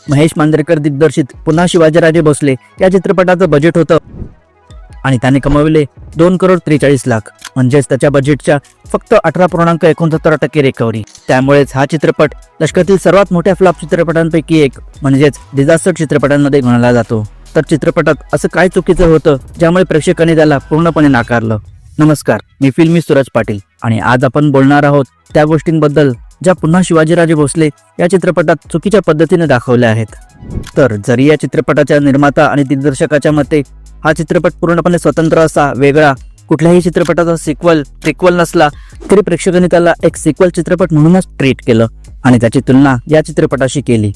महेश मांजरेकर दिग्दर्शित पुन्हा शिवाजीराजे भोसले या चित्रपटाचं बजेट होतं आणि त्याने कमविले 2,43,00,000 म्हणजेच त्याच्या बजेटच्या फक्त 18.69% रिकव्हरी। त्यामुळेच हा चित्रपट लष्करातील सर्वात मोठ्या फ्लॉप चित्रपटांपैकी एक म्हणजेच डिझास्टर चित्रपटांमध्ये गणला जातो। तर चित्रपटात असं काय चुकीचं होतं ज्यामुळे प्रेक्षकांनी त्याला पूर्णपणे नाकारलं? नमस्कार, मी फिल्मी सूरज पाटील आणि आज आपण बोलणार आहोत त्या गोष्टींबद्दल ज्या पुन्हा शिवाजीराजे भोसले या चित्रपटात चुकीच्या पद्धतीने दाखवल्या आहेत। तर जरी या चित्रपटाच्या निर्माता आणि दिग्दर्शकाच्या मते हा चित्रपट पूर्णपणे स्वतंत्र असा, वेगळा, कुठल्याही चित्रपटाचा सिक्वल प्रिक्वल नसला, तरी प्रेक्षकांनी त्याला एक सिक्वल चित्रपट म्हणूनच ट्रीट केलं आणि त्याची तुलना या चित्रपटाशी केली।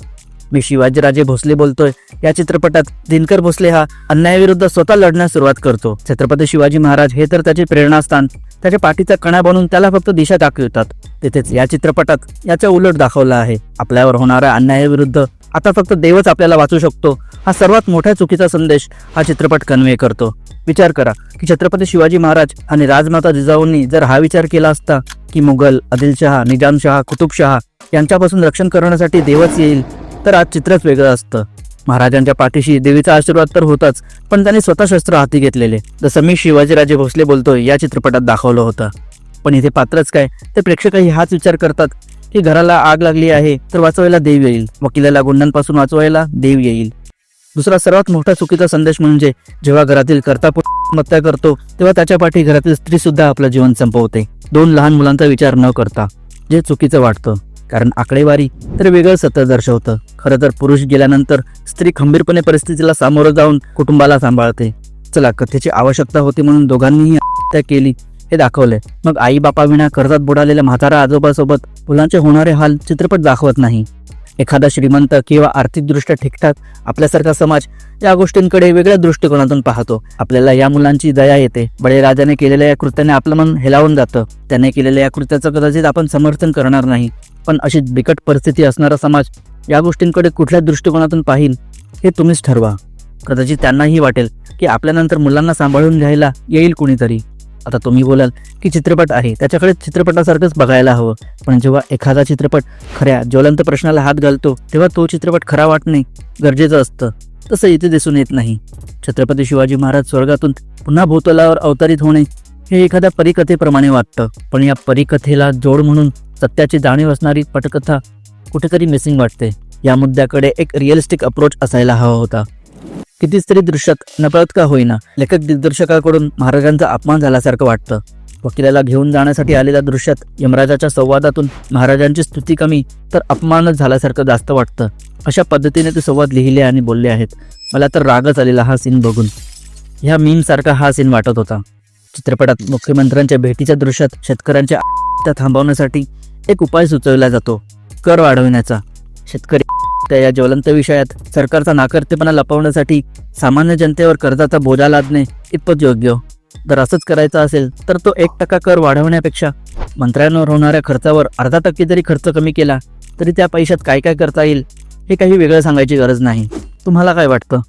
मी शिवाजीराजे भोसले बोलतोय। या चित्रपटात दिनकर भोसले हा अन्यायाविरुद्ध स्वतः लढण्यास सुरुवात करतो। छत्रपती शिवाजी महाराज हे तर त्याचे प्रेरणास्थान, त्याच्या पाठीचा कणा बनून त्याला फक्त दिशा दाखवतात। तिथेच या चित्रपटात याच्या उलट दाखवलं आहे। आपल्यावर होणाऱ्या अन्यायाविरुद्ध आता फक्त देवच आपल्याला वाचू शकतो, हा सर्वात मोठा चुकीचा संदेश हा चित्रपट कन्वे करतो। विचार करा की छत्रपती शिवाजी महाराज आणि राजमाता जिजाऊंनी जर हा विचार केला असता की मुघल, आदिलशहा, निजामशहा, कुतुबशहा यांच्यापासून रक्षण करण्यासाठी देवच येईल, तर आज चित्रच वेगळं असतं। महाराजांच्या पाठीशी देवीचा आशीर्वाद तर होताच, पण त्यांनी स्वतः शस्त्र हाती घेतलेले, जसं मी शिवाजीराजे भोसले बोलतोय या चित्रपटात दाखवलं होतं। पण इथे पात्रच काय, ते प्रेक्षकही हाच विचार करतात की घराला आग लागली आहे तर वाचवायला देव येईल, वकिलाला गुंडांपासून वाचवायला देव येईल। दुसरा सर्वात मोठा चुकीचा संदेश म्हणजे जेव्हा घरातील कर्ता आत्महत्या करतो तेव्हा त्याच्या पाठी घरातील स्त्री सुद्धा आपलं जीवन संपवते, 2 लहान मुलांचा विचार न करता, जे चुकीचं वाटतं। कारण आकडेवारी तर वेगळं सत्य दर्शवतं। खरं तर पुरुष गेल्यानंतर स्त्री खंबीरपणे परिस्थितीला सामोरं जाऊन कुटुंबाला सांभाळते। चला, कथेची आवश्यकता होती म्हणून दोघांनीही हत्या केली हे दाखवले। मग आई बापाविना कर्जात बुडालेल्या म्हातारा आजोबासोबत मुलांचे होणारे हाल चित्रपट दाखवत नाही। एखादा श्रीमंत किंवा आर्थिकदृष्ट्या ठीकठाक आपल्यासारखा समाज या गोष्टींकडे वेगळ्या दृष्टिकोनातून पाहतो। आपल्याला या मुलांची दया येते। बळीराजाने केलेल्या या कृत्याने आपलं मन हेलावून जातं। त्याने केलेल्या या कृत्याचं कदाचित आपण समर्थन करणार नाही, पण अशी बिकट परिस्थिती असणारा समाज या गोष्टींकडे कुठल्या दृष्टिकोनातून पाहिल हे तुम्हीच ठरवा। कदाचित त्यांनाही वाटेल की आपल्यानंतर मुलांना सांभाळून घ्यायला येईल कुणीतरी। आता तुम्ही बोलाल की चित्रपट आहे, त्याच्याकडे चित्रपटासारखंच बघायला हवं, पण जेव्हा एखादा चित्रपट खऱ्या ज्वलंत प्रश्नाला हात घालतो तेव्हा तो चित्रपट खरा वाटणे गरजेचं असतं। तसं इथे दिसून येत नाही। छत्रपती शिवाजी महाराज स्वर्गातून पुन्हा भूतलावर अवतरित होणे हे एखाद्या परिकथेप्रमाणे वाटतं, पण या परिकथेला जोड म्हणून सत्याची जाणीव असणारी पटकथा कुठेतरी मिसिंग वाटते। या मुद्द्याकडे एक रिअलिस्टिक अप्रोच असायला हवा होता। कितीच तरी दृश्यात नकळत का होईना लेखक दिग्दर्शकाकडून महाराजांचा अपमान झाल्यासारखं वाटतं। वकिलाला घेऊन जाण्यासाठी आलेल्या दृश्यात यमराजाच्या संवादातून महाराजांची स्तुती कमी तर अपमानच झाल्यासारखं जास्त वाटतं। अशा पद्धतीने ते संवाद लिहिले आणि बोलले आहेत। मला तर रागच आलेला हा सीन बघून। ह्या मीम सारखा हा सीन वाटत होता। चित्रपटात मुख्यमंत्र्यांच्या भेटीच्या दृश्यात शेतकऱ्यांच्या आत्महत्या थांबवण्यासाठी एक उपाय सुचवला जातो, कर वाढवण्याचा। शेतकरी त्या या ज्वलंत विषयात सरकारचा नाकर्तेपणा लपवण्यासाठी सामान्य जनतेवर कर्जाचा बोजा लादणे इतपत योग्य? जर असंच करायचं असेल तर तो 1% कर वाढवण्यापेक्षा मंत्र्यांवर होणाऱ्या खर्चावर अर्धा टक्के जरी खर्च कमी केला तरी त्या पैशात काय काय करता येईल हे काही वेगळं सांगायची गरज नाही। तुम्हाला काय वाटतं?